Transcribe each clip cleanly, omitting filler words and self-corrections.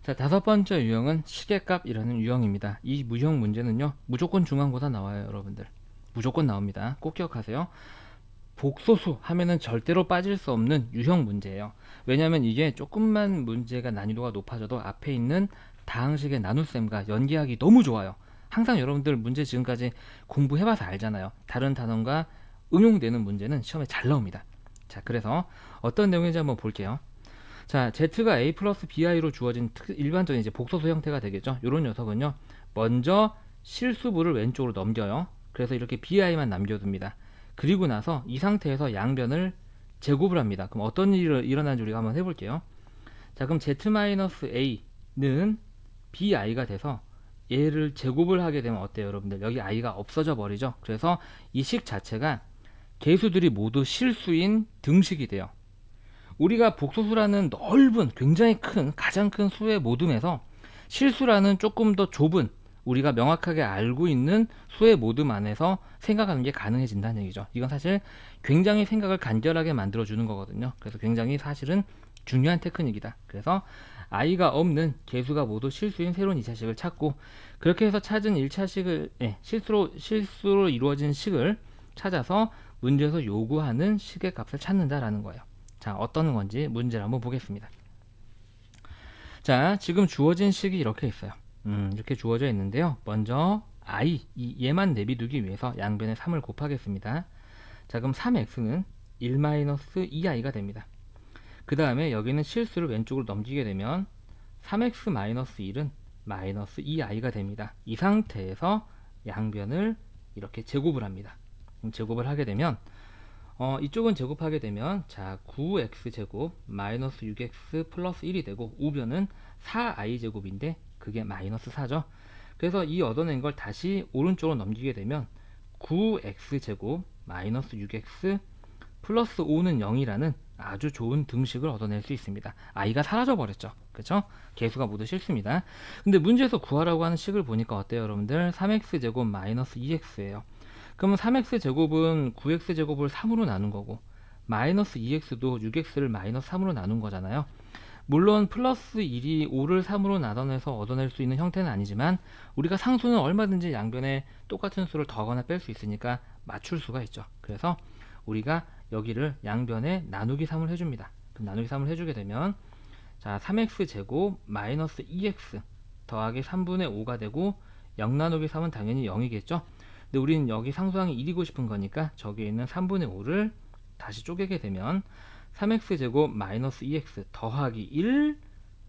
자, 다섯 번째 유형은 시계값이라는 유형입니다. 이 유형 문제는요, 무조건 중간고사 나와요, 여러분들. 무조건 나옵니다. 꼭 기억하세요. 복소수 하면은 절대로 빠질 수 없는 유형 문제예요. 왜냐하면 이게 조금만 문제가 난이도가 높아져도 앞에 있는 다항식의 나눗셈과 연계하기 너무 좋아요. 항상 여러분들 문제 지금까지 공부해봐서 알잖아요. 다른 단원과 응용되는 문제는 시험에 잘 나옵니다. 자, 그래서 어떤 내용인지 한번 볼게요. 자, z가 a 플러스 bi로 주어진 일반적인 이제 복소수 형태가 되겠죠. 이런 녀석은요, 먼저 실수부를 왼쪽으로 넘겨요. 그래서 이렇게 bi만 남겨둡니다. 그리고 나서 이 상태에서 양변을 제곱을 합니다. 그럼 어떤 일이 일어나는지 우리가 한번 해볼게요. 자, 그럼 z-a는 bi가 돼서 얘를 제곱을 하게 되면 어때요, 여러분들? 여기 i가 없어져 버리죠. 그래서 이 식 자체가 개수들이 모두 실수인 등식이 돼요. 우리가 복소수라는 넓은, 굉장히 큰, 가장 큰 수의 모둠에서 실수라는 조금 더 좁은, 우리가 명확하게 알고 있는 수의 모둠 안에서 생각하는 게 가능해진다는 얘기죠. 이건 사실 굉장히 생각을 간결하게 만들어주는 거거든요. 그래서 굉장히 사실은 중요한 테크닉이다. 그래서 i가 없는 개수가 모두 실수인 새로운 2차식을 찾고, 그렇게 해서 찾은 1차식을 실수로 이루어진 식을 찾아서 문제에서 요구하는 식의 값을 찾는다라는 거예요. 자, 어떤 건지 문제를 한번 보겠습니다. 자, 지금 주어진 식이 이렇게 있어요. 이렇게 주어져 있는데요. 먼저 얘만 내비두기 위해서 양변에 3을 곱하겠습니다. 자, 그럼 3x는 1-2i가 됩니다. 그 다음에 여기는 실수를 왼쪽으로 넘기게 되면 3x-1은 -2i가 됩니다. 이 상태에서 양변을 이렇게 제곱을 합니다. 그럼 제곱을 하게 되면 이쪽은 제곱하게 되면, 자, 9x제곱 마이너스 6x 플러스 1이 되고, 우변은 4i제곱인데 그게 마이너스 4죠. 그래서 이 얻어낸 걸 다시 오른쪽으로 넘기게 되면 9x제곱 마이너스 6x 플러스 5는 0이라는 아주 좋은 등식을 얻어낼 수 있습니다. i가 사라져 버렸죠. 그렇죠? 개수가 모두 실수입니다. 근데 문제에서 구하라고 하는 식을 보니까 어때요, 여러분들? 3x제곱 마이너스 2x예요. 그러면 3x제곱은 9x제곱을 3으로 나눈 거고, 마이너스 2x도 6x를 마이너스 3으로 나눈 거잖아요. 물론 플러스 1이 5를 3으로 나눠내서 얻어낼 수 있는 형태는 아니지만, 우리가 상수는 얼마든지 양변에 똑같은 수를 더하거나 뺄 수 있으니까 맞출 수가 있죠. 그래서 우리가 여기를 양변에 나누기 3을 해줍니다. 그럼 나누기 3을 해주게 되면, 자, 3x제곱 마이너스 2x 더하기 3분의 5가 되고, 0 나누기 3은 당연히 0이겠죠. 근데 우리는 여기 상수항이 1이고 싶은 거니까 저기에 있는 3분의 5를 다시 쪼개게 되면 3x제곱 마이너스 2x 더하기 1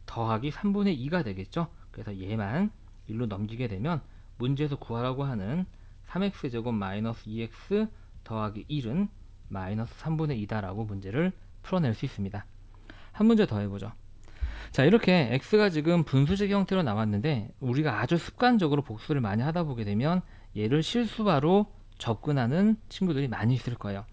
더하기 3분의 2가 되겠죠. 그래서 얘만 1로 넘기게 되면 문제에서 구하라고 하는 3x제곱 마이너스 2x 더하기 1은 마이너스 3분의 2다라고 문제를 풀어낼 수 있습니다. 한 문제 더 해보죠. 자, 이렇게 x가 지금 분수식 형태로 나왔는데, 우리가 아주 습관적으로 복수를 많이 하다 보게 되면 얘를 실수바로 접근하는 친구들이 많이 있을 거예요.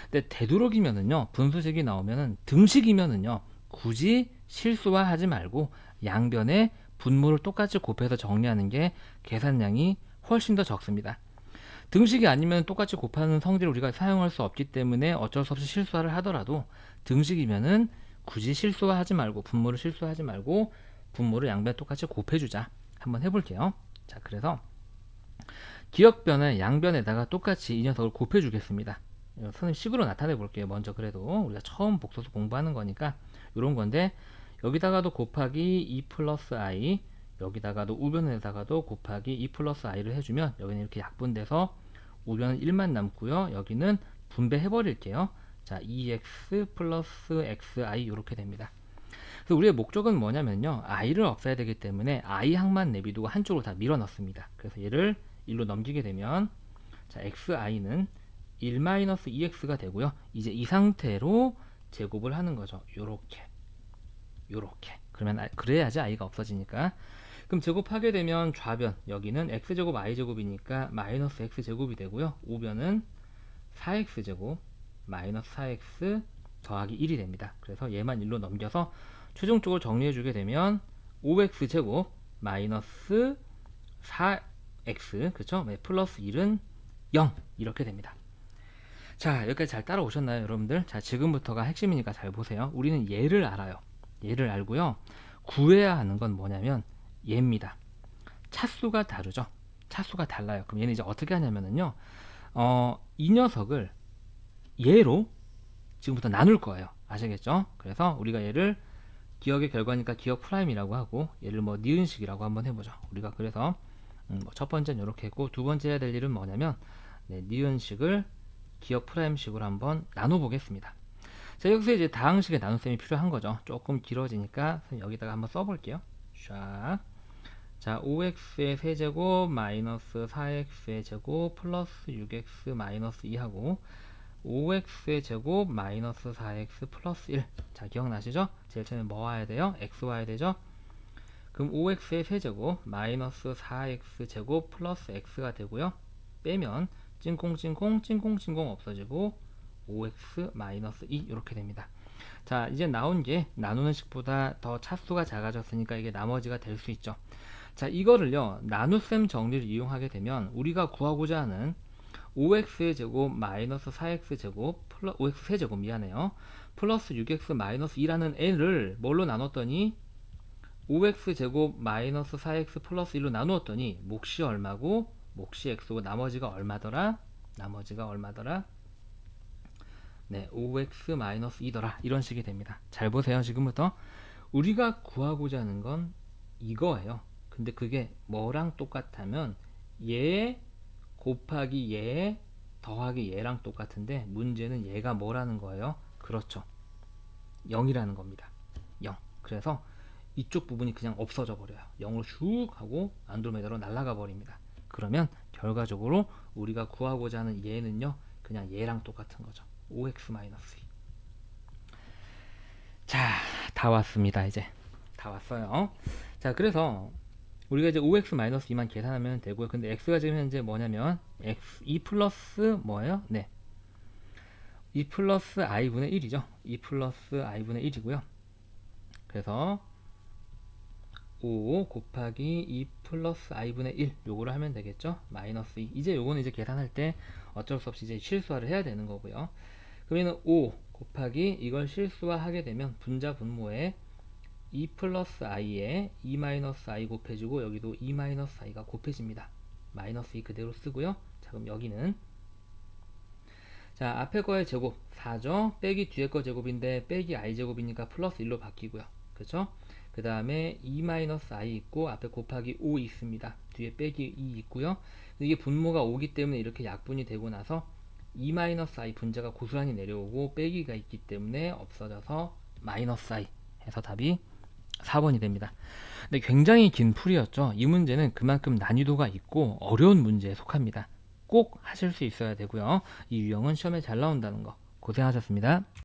근데 되도록이면은요, 분수식이 나오면은 등식이면은요, 굳이 실수화하지 말고 양변에 분모를 똑같이 곱해서 정리하는 게 계산량이 훨씬 더 적습니다. 등식이 아니면 똑같이 곱하는 성질을 우리가 사용할 수 없기 때문에 어쩔 수 없이 실수화를 하더라도, 등식이면은 굳이 실수화하지 말고, 분모를 실수하지 말고 분모를 양변에 똑같이 곱해주자. 한번 해볼게요. 자, 그래서 기억변을 양변에다가 똑같이 이 녀석을 곱해주겠습니다. 선생님 식으로 나타내 볼게요. 먼저 그래도 우리가 처음 복소수 공부하는 거니까 이런 건데, 여기다가도 곱하기 2 플러스 i, 여기다가도 우변에다가도 곱하기 2 플러스 i를 해주면 여기는 이렇게 약분돼서 우변은 1만 남고요. 여기는 분배해 버릴게요. 자, 2x 플러스 xi 이렇게 됩니다. 그래서 우리의 목적은 뭐냐면요, i를 없애야 되기 때문에 i 항만 내비두고 한쪽으로 다 밀어 넣습니다. 그래서 얘를 1로 넘기게 되면, 자, xi는 1-2x가 되고요. 이제 이 상태로 제곱을 하는 거죠. 요렇게 그러면 그래야지 i가 없어지니까. 그럼 제곱하게 되면 좌변, 여기는 x제곱 i제곱이니까 마이너스 x제곱이 되고요. 우변은 4x제곱 마이너스 4x 더하기 1이 됩니다. 그래서 얘만 1로 넘겨서 최종적으로 정리해주게 되면 5x제곱 마이너스 4x, 그쵸? 플러스 1은 0 이렇게 됩니다. 자, 여기까지 잘 따라오셨나요, 여러분들? 자, 지금부터가 핵심이니까 잘 보세요. 우리는 얘를 알아요. 얘를 알고요. 구해야 하는 건 뭐냐면 얘입니다. 차수가 다르죠. 차수가 달라요. 그럼 얘는 이제 어떻게 하냐면은요. 이 녀석을 얘로 지금부터 나눌 거예요. 아시겠죠? 그래서 우리가 얘를 기억의 결과니까 기억 프라임이라고 하고 얘를 뭐 니은식이라고 한번 해보죠. 우리가 그래서 첫 번째는 이렇게 했고 두 번째 해야 될 일은 뭐냐면 니은식을 기억 프라임식으로 한번 나눠 보겠습니다. 자, 여기서 이제 다항식의 나눗셈이 필요한 거죠. 조금 길어지니까 여기다가 한번 써볼게요. 샥. 자, 5x의 세제곱 마이너스 4x의 제곱 플러스 6x 마이너스 2하고 5x의 제곱 마이너스 4x 플러스 1. 자, 기억나시죠? 제일 처음에 뭐 와야 돼요? x 와야 되죠? 그럼 5x의 세제곱 마이너스 4x 제곱 플러스 x가 되고요. 빼면 찐콩찐콩 찐콩찐콩 없어지고 5x 마이너스 2 이렇게 됩니다. 자, 이제 나온 게 나누는 식보다 더 차수가 작아졌으니까 이게 나머지가 될 수 있죠. 자, 이거를요 나눗셈 정리를 이용하게 되면 우리가 구하고자 하는 5x의 제곱 마이너스 4x 제곱 5x 세제곱 미안해요 플러스 6x 마이너스 2라는 애를 뭘로 나눴더니 5x 제곱 마이너스 4x 플러스 1로 나누었더니 몫이 얼마고 몫이 x고 나머지가 얼마더라? 나머지가 얼마더라? 네, 5x 마이너스 2더라. 이런 식이 됩니다. 잘 보세요. 지금부터 우리가 구하고자 하는 건 이거예요. 근데 그게 뭐랑 똑같다면 얘 곱하기 얘 더하기 얘랑 똑같은데 문제는 얘가 뭐라는 거예요? 그렇죠. 0이라는 겁니다. 0. 그래서 이쪽 부분이 그냥 없어져 버려요. 0으로 슉 하고 안드로메다로 날아가 버립니다. 그러면 결과적으로 우리가 구하고자 하는 얘는요 그냥 얘랑 똑같은 거죠. 5x-2. 자, 다 왔습니다. 이제 다 왔어요. 자, 그래서 우리가 이제 5x-2만 계산하면 되고요. 근데 x가 지금 현재 뭐냐면 x 2 플러스 뭐예요? 네, 2 플러스 i분의 1이죠. 2 플러스 i분의 1이고요. 그래서 5 곱하기 2 플러스 i분의 1 요거를 하면 되겠죠. 마이너스 2. 이제 요거는 이제 계산할 때 어쩔 수 없이 이제 실수화를 해야 되는 거고요. 그러면 5 곱하기 이걸 실수화하게 되면 분자 분모에 2 플러스 i에 2 마이너스 i 곱해지고 여기도 2 마이너스 i가 곱해집니다. 마이너스 2 그대로 쓰고요. 자, 그럼 여기는 자, 앞에 거의 제곱 4죠. 빼기 뒤에 거 제곱인데 빼기 i 제곱이니까 플러스 1로 바뀌고요. 그렇죠? 그 다음에 2 마이너스 i 있고 앞에 곱하기 5 있습니다. 뒤에 빼기 2 있고요. 이게 분모가 5기 때문에 이렇게 약분이 되고 나서 2 마이너스 i 분자가 고스란히 내려오고 빼기가 있기 때문에 없어져서 마이너스 i 해서 답이 4번이 됩니다. 근데 굉장히 긴 풀이였죠. 이 문제는 그만큼 난이도가 있고 어려운 문제에 속합니다. 꼭 하실 수 있어야 되고요. 이 유형은 시험에 잘 나온다는 거 고생하셨습니다.